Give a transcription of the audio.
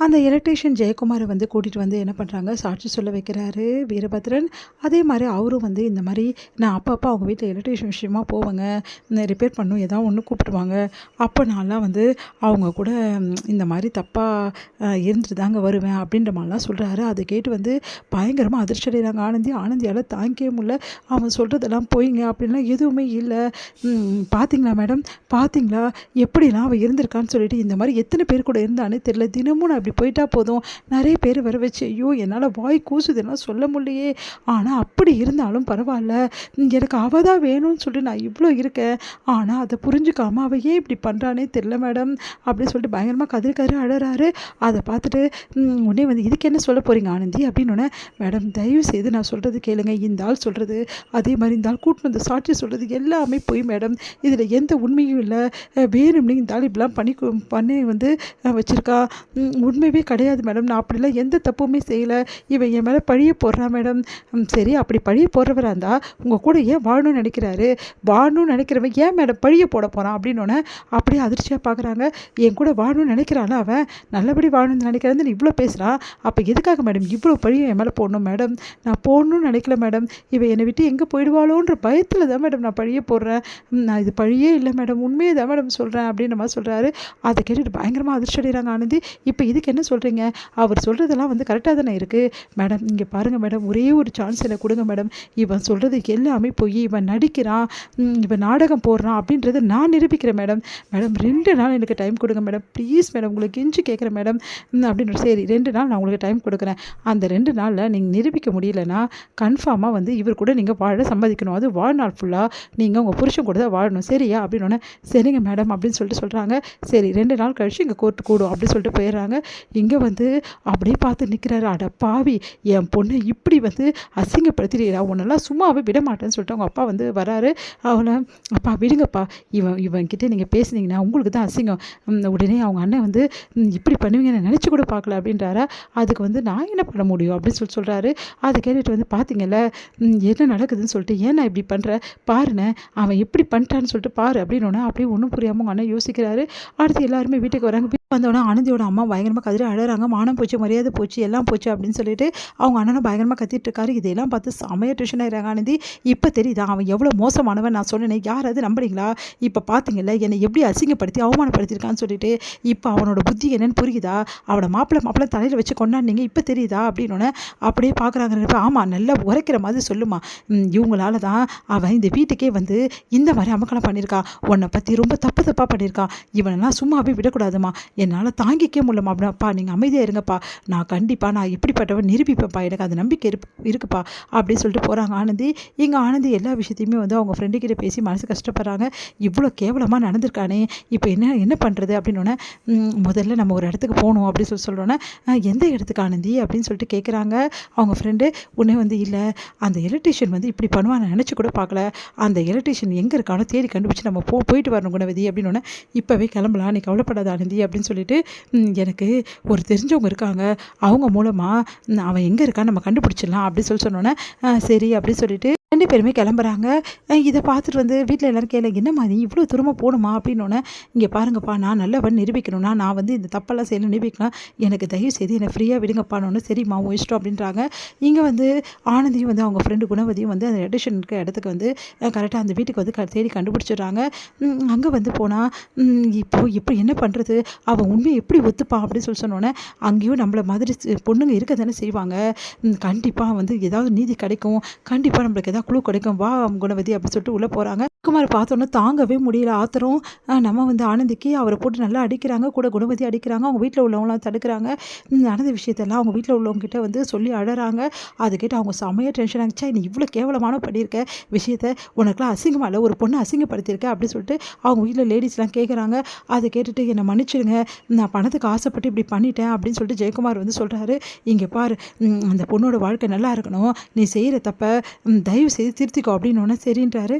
அந்த எலக்ட்ரீஷியன் ஜெயக்குமாரை வந்து கூட்டிகிட்டு வந்து என்ன பண்ணுறாங்க, சாட்சி சொல்ல வைக்கிறாரு வீரபத்ரன். அதே மாதிரி அவரும் வந்து இந்த மாதிரி நான் அப்பப்போ அவங்க வீட்டில் எலக்ட்ரீஷியன் விஷயமா போவேங்க, ரிப்பேர் பண்ணும் ஏதாவது ஒன்று கூப்பிட்டுவாங்க, அப்போ நான்லாம் வந்து அவங்க கூட இந்த மாதிரி தப்பாக இருந்துட்டு தாங்க வருவேன் அப்படின்ற மாதிரிலாம் சொல்கிறாரு. அதை கேட்டு வந்து பயங்கரமாக அதிர்ச்சி அடைகிறாங்க ஆனந்தியால் தாங்கிக்கவே முடியல. அவன் சொல்கிறதெல்லாம் போயிங்க அப்படின்லாம் எதுவுமே இல்லை. பார்த்தீங்களா மேடம், பார்த்தீங்களா எப்படிலாம் அவள் இருந்திருக்கான்னு சொல்லிட்டு, இந்த மாதிரி எத்தனை பேர் கூட இருந்தானே தெரியல, தினமும் நான் அப்படி போயிட்டா போதும் நிறைய பேர் வர வச்சு ஐயோ என்னால் வாய் கூசுதுன்னா சொல்ல முடியலையே, ஆனால் அப்படி இருந்தாலும் பரவாயில்ல, எனக்கு அவள் தான் வேணும்னு சொல்லிட்டு நான் இவ்வளோ இருக்கேன், ஆனால் அதை புரிஞ்சுக்காமல் அவள் ஏன் இப்படி பண்ணுறானே தெரியல மேடம் அப்படின்னு சொல்லிட்டு பயங்கரமாக கதறி அழறாரு. அதை பார்த்துட்டு உடனே வந்து இதுக்கு என்ன சொல்ல போகிறீங்க ஆனந்தி அப்படின்னு, மேடம் தயவு செய்து நான் சொல்கிறது கேளுங்க, இந்த ஆள் சொல்கிறது அதே மாதிரி இந்த ஆள் கூட்டின்னு வந்து சாட்சி சொல்கிறது எல்லாமே போய் மேடம், இதில் எந்த உண்மையும் இல்லை, வேணும்னு இந்த ஆள் இப்படிலாம் பண்ணி வந்து வச்சுருக்கா, உண்மையே கிடையாது மேடம், நான் அப்படிலாம் எந்த தப்புமே செய்யலை, இவன் என் மேலே பழிய போடுறான் மேடம். சரி அப்படி பழிய போடுறவராக இருந்தால் உங்கள் கூட ஏன் வாழணும்னு நினைக்கிறாரு, வாழணும்னு நினைக்கிறவன் ஏன் மேடம் பழிய போட போகிறான் அப்படின்னோடனே அப்படியே அதிர்ச்சியாக பார்க்குறாங்க. என் கூட வாழணும்னு நினைக்கிறானா, அவன் நல்லபடி வாழணும்னு நினைக்கிறான்னு நீ இவ்வளோ பேசுகிறான், அப்போ எதுக்காக மேடம் இவ்வளோ பழியும் என் மேலே போடணும் மேடம், நான் போடணும்னு நினைக்கல மேடம், இவன் என்னை விட்டு எங்கே போயிடுவாளோன்ற பயத்தில் தான் மேடம் நான் பழிய போடுறேன், நான் இது பழியே இல்லை மேடம் உண்மையே தான் மேடம் சொல்கிறேன் அப்படின்ற மாதிரி சொல்கிறாரு. அதை கேட்டுட்டு பயங்கரமாக அதிர்ச்சி அடைகிறாங்க ஆனந்தி. இப்போ இதுக்கு என்ன சொல்கிறீங்க, அவர் சொல்கிறதெல்லாம் வந்து கரெக்டாக தானே இருக்குது மேடம், இங்கே பாருங்கள் மேடம், ஒரே ஒரு சான்ஸ் எனக்கு கொடுங்க மேடம், இவன் சொல்கிறது எல்லாமே போய் இவன் நடிக்கிறான், இவன் நாடகம் போடுறான் அப்படின்றத நான் நிரூபிக்கிறேன் மேடம், 2 நாள் எனக்கு டைம் கொடுங்க மேடம் ப்ளீஸ் மேடம், உங்களுக்கு கெஞ்சி கேட்குறேன் மேடம் அப்படின்னு. சரி 2 நாள் நான் உங்களுக்கு டைம் கொடுக்குறேன், அந்த 2 நாளில் நீங்கள் நிரூபிக்க முடியலன்னா கன்ஃபார்மாக வந்து இவர் கூட நீங்கள் வாழ சம்மதிக்கணும், அது வாழ்நாள் ஃபுல்லாக நீங்கள் உங்கள் புருஷன் கூட தான் வாழணும் சரியா அப்படின்னு. சரிங்க மேடம் அப்படின்னு சொல்லிட்டு சொல்கிறாங்க. சரி 2 நாள் கழிச்சு இங்கே கோர்ட்டு கூடும் அப்படின்னு சொல்லிட்டு போயிடுறாங்க. இங்கே வந்து அப்படியே பார்த்து நிற்கிறாரு. அட பாவி, என் பொண்ணை இப்படி வந்து அசிங்கப்படுத்திடுறா, உன்னெல்லாம் சும்மாவே விட மாட்டேன்னு சொல்லிட்டு அவங்க அப்பா வந்து வராரு. அவனை அப்பா விடுங்கப்பா, இவன்கிட்ட நீங்கள் பேசுனீங்கன்னா உங்களுக்கு தான் அசிங்கம், உடனே அவங்க அண்ணன் வந்து இப்படி பண்ணுவீங்கன்னு நினச்சி கூட பார்க்கல அப்படின்றாரா. அதுக்கு வந்து நான் என்ன பண்ண முடியும் அப்படின்னு சொல்கிறாரு. அதை கேட்டுட்டு வந்து பார்த்தீங்கல்ல என்ன நடக்குதுன்னு சொல்லிட்டு, ஏன் நான் இப்படி பண்ணுறேன் பாருண்ணே, அவன் எப்படி பண்ணிட்டான்னு சொல்லிட்டு பாரு அப்படின்னு. அப்படியே ஒன்றும் புரியாமல் உங்கள் அண்ணன் யோசிக்கிறாரு. அடுத்து எல்லாருமே வீட்டுக்கு வராங்க. வந்தோடனே ஆனந்தியோட அம்மா பயங்கரமாக கதறி அழறாங்க. மானம் போச்சு, மரியாதை போச்சு, எல்லாம் போச்சு அப்படின்னு சொல்லிட்டு அவங்க அண்ணனும் பயங்கரமாக கத்திட்டு இருக்காரு. இதெல்லாம் பார்த்து செமையாக டென்ஷன் ஆகிறாங்க ஆனந்தி. இப்போ தெரியுதா அவன் எவ்வளோ மோசமானவன், நான் சொன்னேனே யாராவது நம்புறீங்களா, இப்போ பார்த்தீங்கல்ல என்னை எப்படி அசிங்கப்படுத்தி அவமானப்படுத்தியிருக்கான்னு சொல்லிட்டு, இப்போ அவனோட புத்தி என்னன்னு புரியுதா, அவனை மாப்பிள்ளை தலையில் வச்சு கொண்டாடினீங்க இப்போ தெரியுதா அப்படின்னு. அப்படியே பார்க்குறாங்க. ஆமாம் நல்லா உரைக்கிற மாதிரி சொல்லுமா, இவங்களால தான் அவன் இந்த வீட்டுக்கே வந்து இந்த மாதிரி அமக்கலம் பண்ணியிருக்கான், உன்னை பற்றி ரொம்ப தப்பாக பண்ணியிருக்கான், இவனெல்லாம் சும்மாவே விடக்கூடாதுமா, என்னால் தாங்கிக்க முடியலமா அப்படின்னாப்பா, நீங்கள் அமைதியாக இருங்கப்பா, நான் கண்டிப்பாக நான் எப்படிப்பட்டவன் நிரூபிப்பேன்ப்பா, எனக்கு அந்த நம்பிக்கை இருக்குப்பா அப்படின்னு சொல்லிட்டு போகிறாங்க ஆனந்தி. இங்கே ஆனந்தி எல்லா விஷயத்தையுமே வந்து அவங்க ஃப்ரெண்டுக்கிட்ட பேசி மனசு கஷ்டப்படுறாங்க. இவ்வளோ கேவலமாக நடந்திருக்கானே, இப்போ என்ன பண்ணுறது அப்படின்னு. முதல்ல நம்ம ஒரு இடத்துக்கு போகணும் அப்படின்னு சொல்கிறோன்னே, எந்த இடத்துக்கு ஆனந்தி அப்படின்னு சொல்லிட்டு கேட்குறாங்க அவங்க ஃப்ரெண்டு. உடனே வந்து இல்லை அந்த எலக்ட்ரீஷியன் வந்து இப்படி பண்ணுவான்னு நினச்சி கூட பார்க்கல, அந்த எலக்ட்ரீஷியன் எங்கே இருக்கானோ தேடி கண்டுபிடிச்சி நம்ம போயிட்டு வரணும் குணவதி அப்படின்னு. இப்போவே கிளம்பலாம், நீ கவலைப்படாத ஆனந்தி அப்படின்னு சொல்லிட்டு, எனக்கு ஒரு தெரிஞ்சவங்க இருக்காங்க, அவங்க மூலமாக அவன் எங்கே இருக்கான்னு நம்ம கண்டுபிடிச்சிடலாம் அப்படின்னு சொன்னோன்னே சரி அப்படின்னு சொல்லிட்டு 2 பேருமே கிளம்புறாங்க. இதை பார்த்துட்டு வந்து வீட்டில் எல்லோரும் கேட்கல, என்னம்மா நீ இவ்வளோ தூரமாக போகணுமா அப்படின்னோடனே, இங்கே பாருங்கப்பா நான் நல்லவன் நிரூபிக்கணும்னா நான் வந்து இந்த தப்பெல்லாம் செய்யணும் நிரூபிக்கலாம், எனக்கு தயவு செய்து என்னை ஃப்ரீயாக விடுங்கப்பான்னு. சரிம்மா உன் இஷ்டம் அப்படின்றாங்க. இங்கே வந்து ஆனந்தியும் வந்து அவங்க ஃப்ரெண்டு குணவதியும் வந்து அந்த எடிஷன் இருக்க இடத்துக்கு வந்து கரெக்டாக அந்த வீட்டுக்கு வந்து தேடி கண்டுபிடிச்சிடுறாங்க. அங்கே வந்து போனால் இப்போ என்ன பண்ணுறது, அவன் உண்மையை எப்படி ஒத்துப்பான் அப்படின்னு சொன்னோன்னே, அங்கேயும் நம்மள மாதிரி பொண்ணுங்க இருக்க தானே செய்வாங்க, கண்டிப்பாக வந்து ஏதாவது நீதி கிடைக்கும், கண்டிப்பாக நம்மளுக்கு குழு கிடைக்கும், வா குணவதி அப்படின்னு சொல்லிட்டு உள்ளே போகிறாங்க. குமார் பார்த்தோன்னே தாங்கவே முடியல ஆத்திரம். நம்ம வந்து ஆனந்திக்கு அவரை போட்டு நல்லா அடிக்கிறாங்க, கூட குணவதி அடிக்கிறாங்க, அவங்க வீட்டில் உள்ளவங்களாம் தடுக்கிறாங்க. நடந்த விஷயத்தெல்லாம் அவங்க வீட்டில் உள்ளவங்ககிட்ட வந்து சொல்லி அழறாங்க. அதை கேட்டு அவங்க செமையாக டென்ஷன் ஆகிச்சா, நீ இவ்வளோ கேவலமான பண்ணியிருக்க விஷயத்த, உனக்குலாம் அசிங்கமாக இல்லை, ஒரு பொண்ணை அசிங்கப்படுத்தியிருக்க அப்படின்னு சொல்லிட்டு அவங்க வீட்டில் லேடிஸ்லாம் கேட்குறாங்க. அதை கேட்டுட்டு என்னை மன்னிச்சிடுங்க, நான் பணத்துக்கு ஆசைப்பட்டு இப்படி பண்ணிட்டேன் அப்படின்னு சொல்லிட்டு ஜெயக்குமார் வந்து சொல்கிறாரு. இங்கே பாரு, அந்த பொண்ணோட வாழ்க்கை நல்லா இருக்கணும், நீ செய்கிற தப்ப தயவு செய்து திருத்திக்கோ அப்படின்னு சரின்றாரு.